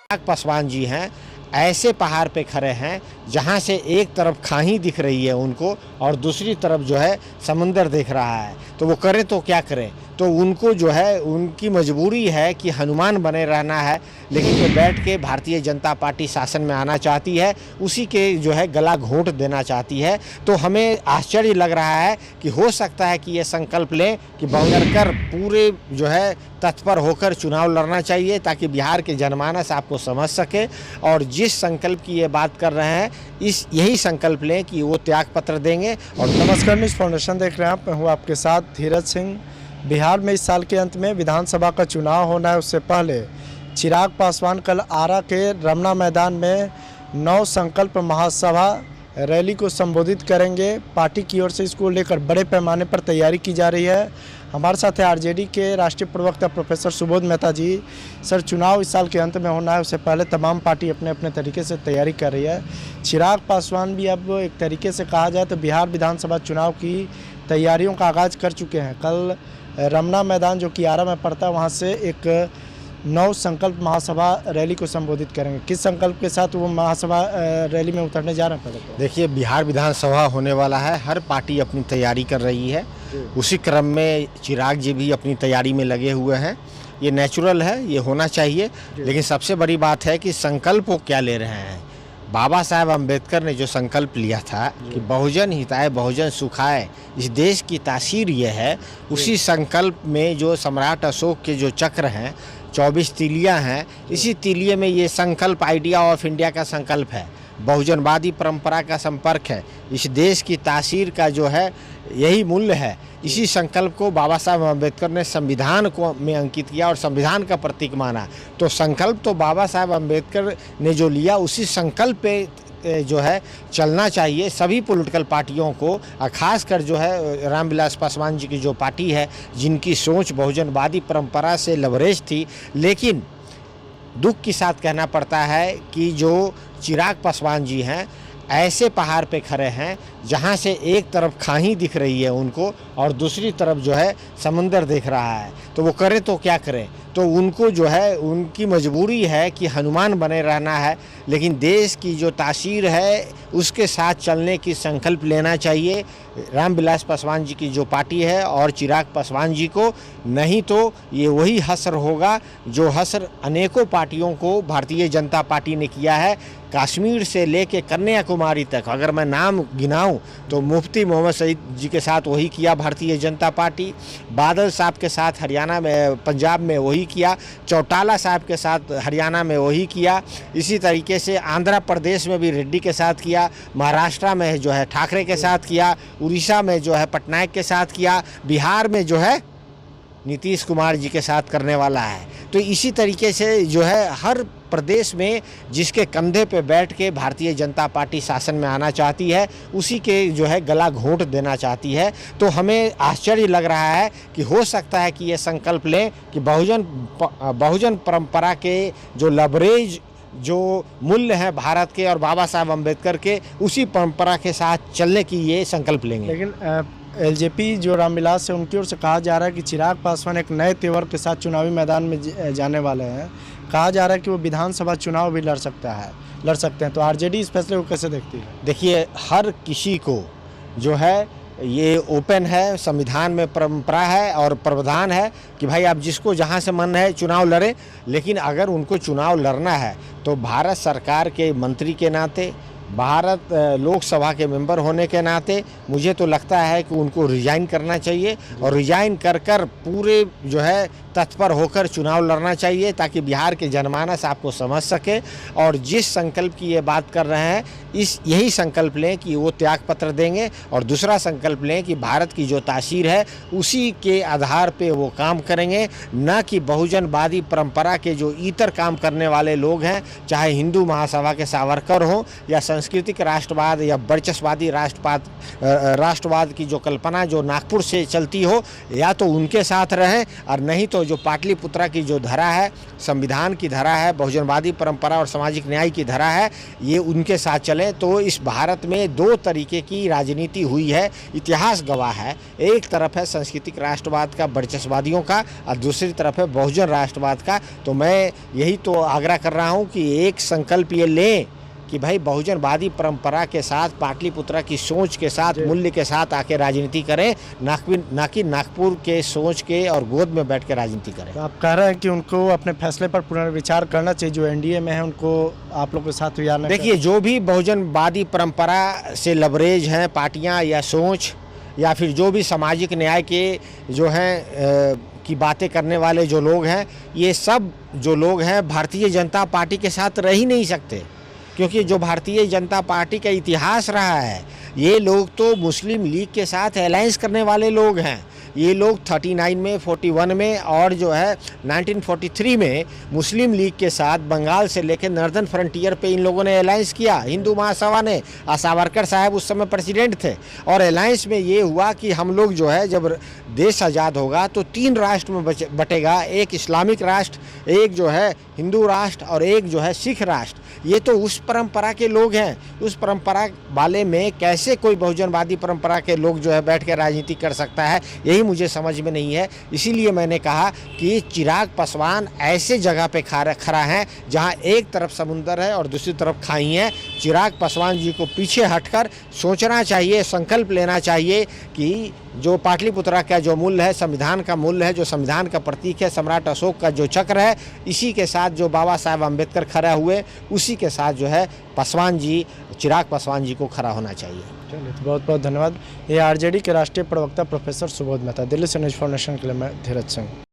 चिराग पासवान जी हैं, ऐसे पहाड़ पे खड़े हैं जहां से एक तरफ खाई दिख रही है उनको और दूसरी तरफ जो है समुंदर दिख रहा है। तो वो करें तो क्या करें, तो उनको जो है उनकी मजबूरी है कि हनुमान बने रहना है, लेकिन जो बैठ के भारतीय जनता पार्टी शासन में आना चाहती है उसी के जो है गला घोंट देना चाहती है। तो हमें आश्चर्य लग रहा है कि हो सकता है कि ये संकल्प लें कि बढ़कर पूरे जो है तत्पर होकर चुनाव लड़ना चाहिए ताकि बिहार के जनमानस आपको समझ सके। और जिस संकल्प की ये बात कर रहे हैं यही संकल्प लें कि वो त्याग पत्र देंगे। और नमस्कार, न्यूज़ फाउंडेशन देख रहे हैं आप, मैं हूँ आपके साथ धीरज सिंह। बिहार में इस साल के अंत में विधानसभा का चुनाव होना है, उससे पहले चिराग पासवान कल आरा के रमना मैदान में 9 संकल्प महासभा रैली को संबोधित करेंगे। पार्टी की ओर से इसको लेकर बड़े पैमाने पर तैयारी की जा रही है। हमारे साथ है आरजेडी के राष्ट्रीय प्रवक्ता प्रोफेसर सुबोध मेहता जी। सर, चुनाव इस साल के अंत में होना है, उससे पहले तमाम पार्टी अपने अपने तरीके से तैयारी कर रही है। चिराग पासवान भी अब एक तरीके से कहा जाए तो बिहार विधानसभा चुनाव की तैयारियों का आगाज़ कर चुके हैं। कल रमना मैदान जो कि आरा में पड़ता है, वहाँ से एक 9 संकल्प महासभा रैली को संबोधित करेंगे। किस संकल्प के साथ वो महासभा रैली में उतरने जा रहे हैं? पहले तो देखिए, बिहार विधानसभा होने वाला है, हर पार्टी अपनी तैयारी कर रही है। उसी क्रम में चिराग जी भी अपनी तैयारी में लगे हुए हैं। ये नेचुरल है, ये होना चाहिए। लेकिन सबसे बड़ी बात है कि संकल्प वो क्या ले रहे हैं। बाबा साहब अम्बेडकर ने जो संकल्प लिया था कि बहुजन हिताय बहुजन सुखाय, इस देश की तासीर ये है, उसी संकल्प में जो सम्राट अशोक के जो चक्र हैं, 24 तीलियां हैं, इसी तीलिए में ये संकल्प आइडिया ऑफ इंडिया का संकल्प है, बहुजनवादी परंपरा का संपर्क है, इस देश की तासीर का जो है यही मूल्य है। इसी संकल्प को बाबा साहब अम्बेडकर ने संविधान को में अंकित किया और संविधान का प्रतीक माना। तो संकल्प तो बाबा साहब अम्बेडकर ने जो लिया उसी संकल्प पे जो है चलना चाहिए सभी पॉलिटिकल पार्टियों को। खासकर जो है रामविलास पासवान जी की जो पार्टी है, जिनकी सोच बहुजनवादी परंपरा से लबरेज थी, लेकिन दुख के साथ कहना पड़ता है कि जो चिराग पासवान जी हैं, ऐसे पहाड़ पे खड़े हैं जहां से एक तरफ खाई दिख रही है उनको और दूसरी तरफ जो है समुंदर दिख रहा है। तो वो करें तो क्या करें, तो उनको जो है उनकी मजबूरी है कि हनुमान बने रहना है, लेकिन देश की जो तासीर है उसके साथ चलने की संकल्प लेना चाहिए रामविलास पासवान जी की जो पार्टी है और चिराग पासवान जी को। नहीं तो ये वही हसर होगा जो हसर अनेकों पार्टियों को भारतीय जनता पार्टी ने किया है। कश्मीर से लेके कन्याकुमारी तक अगर मैं नाम गिनाऊं तो मुफ्ती मोहम्मद सईद जी के साथ वही किया भारतीय जनता पार्टी, बादल साहब के साथ हरियाणा में पंजाब में वही किया, चौटाला साहब के साथ हरियाणा में वही किया, इसी तरीके से आंध्र प्रदेश में भी रेड्डी के साथ किया, महाराष्ट्र में जो है ठाकरे के साथ किया, उड़ीसा में जो है पटनायक के साथ किया, बिहार में जो है नीतीश कुमार जी के साथ करने वाला है। तो इसी तरीके से जो है हर प्रदेश में जिसके कंधे पे बैठ के भारतीय जनता पार्टी शासन में आना चाहती है उसी के जो है गला घोंट देना चाहती है। तो हमें आश्चर्य लग रहा है कि हो सकता है कि ये संकल्प लें कि बहुजन परंपरा के जो लबरेज जो मूल्य हैं भारत के और बाबा साहब अम्बेडकर के, उसी परंपरा के साथ चलने की ये संकल्प लेंगे। लेकिन एलजेपी जो रामविलास है उनकी ओर से कहा जा रहा है कि चिराग पासवान एक नए तेवर के साथ चुनावी मैदान में जाने वाले हैं। कहा जा रहा है कि वो विधानसभा चुनाव भी लड़ सकते हैं। तो आरजेडी इस फैसले को कैसे देखती है? देखिए, हर किसी को जो है ये ओपन है, संविधान में परंपरा है और प्रावधान है कि भाई आप जिसको जहां से मन है चुनाव लड़े। लेकिन अगर उनको चुनाव लड़ना है तो भारत सरकार के मंत्री के नाते, भारत लोकसभा के मेंबर होने के नाते मुझे तो लगता है कि उनको रिजाइन करना चाहिए और रिजाइन कर पूरे जो है तत्पर होकर चुनाव लड़ना चाहिए ताकि बिहार के जनमानस आपको समझ सके। और जिस संकल्प की ये बात कर रहे हैं यही संकल्प लें कि वो त्याग पत्र देंगे और दूसरा संकल्प लें कि भारत की जो तासीर है उसी के आधार पे वो काम करेंगे, न कि बहुजनवादी परंपरा के जो इतर काम करने वाले लोग हैं, चाहे हिंदू महासभा के सावरकर हों या सांस्कृतिक राष्ट्रवाद या वर्चस्वादी राष्ट्रवाद की जो कल्पना जो नागपुर से चलती हो, या तो उनके साथ रहें और नहीं तो और जो पाटलिपुत्रा की जो धरा है, संविधान की धरा है, बहुजनवादी परंपरा और सामाजिक न्याय की धरा है, ये उनके साथ चले तो इस भारत में दो तरीके की राजनीति हुई है, इतिहास गवाह है। एक तरफ है सांस्कृतिक राष्ट्रवाद का, वर्चस्ववादियों का, और दूसरी तरफ है बहुजन राष्ट्रवाद का। तो मैं यही तो आग्रह कर रहा हूँ कि एक संकल्प ये लें कि भाई बहुजनवादी परंपरा के साथ, पाटलिपुत्रा की सोच के साथ, मूल्य के साथ आके राजनीति करें, ना कि नागपुर के सोच के और गोद में बैठ के राजनीति करें। तो आप कह रहे हैं कि उनको अपने फैसले पर पुनर्विचार करना चाहिए, जो एनडीए में है उनको आप लोग के साथ भी आना। देखिए, जो भी बहुजनवादी परंपरा से लबरेज हैं पार्टियां या सोच, या फिर जो भी सामाजिक न्याय के जो हैं की बातें करने वाले जो लोग हैं, ये सब जो लोग हैं भारतीय जनता पार्टी के साथ रह ही नहीं सकते, क्योंकि जो भारतीय जनता पार्टी का इतिहास रहा है, ये लोग तो मुस्लिम लीग के साथ अलायंस करने वाले लोग हैं। ये लोग 39 में, 41 में और जो है 1943 में मुस्लिम लीग के साथ बंगाल से लेकर नॉर्दर्न फ्रंटियर पे इन लोगों ने अलायंस किया, हिंदू महासभा ने। सावरकर साहब उस समय प्रेसिडेंट थे, और अलायंस में ये हुआ कि हम लोग जो है जब देश आज़ाद होगा तो 3 राष्ट्र में बटेगा, एक इस्लामिक राष्ट्र, एक जो है हिंदू राष्ट्र और एक जो है सिख राष्ट्र। ये तो उस परंपरा के लोग हैं। उस परंपरा वाले में कैसे कोई बहुजनवादी परंपरा के लोग जो है बैठ के राजनीति कर सकता है, यही मुझे समझ में नहीं है। इसीलिए मैंने कहा कि चिराग पासवान ऐसे जगह पे खड़ा है जहां एक तरफ समुंदर है और दूसरी तरफ खाई है। चिराग पासवान जी को पीछे हटकर सोचना चाहिए, संकल्प लेना चाहिए कि जो पाटलिपुत्रा का जो मूल्य है, संविधान का मूल्य है, जो संविधान का प्रतीक है, सम्राट अशोक का जो चक्र है, इसी के साथ जो बाबा साहेब अम्बेडकर खड़ा हुए, उसी के साथ जो है पासवान जी, चिराग पासवान जी को खड़ा होना चाहिए। चलिए, तो बहुत बहुत धन्यवाद। ये आरजेडी के राष्ट्रीय प्रवक्ता प्रोफेसर सुबोध मेहता। दिल्ली से न्यूज़ फॉर नेशन के लिए मैं धीरज सिंह।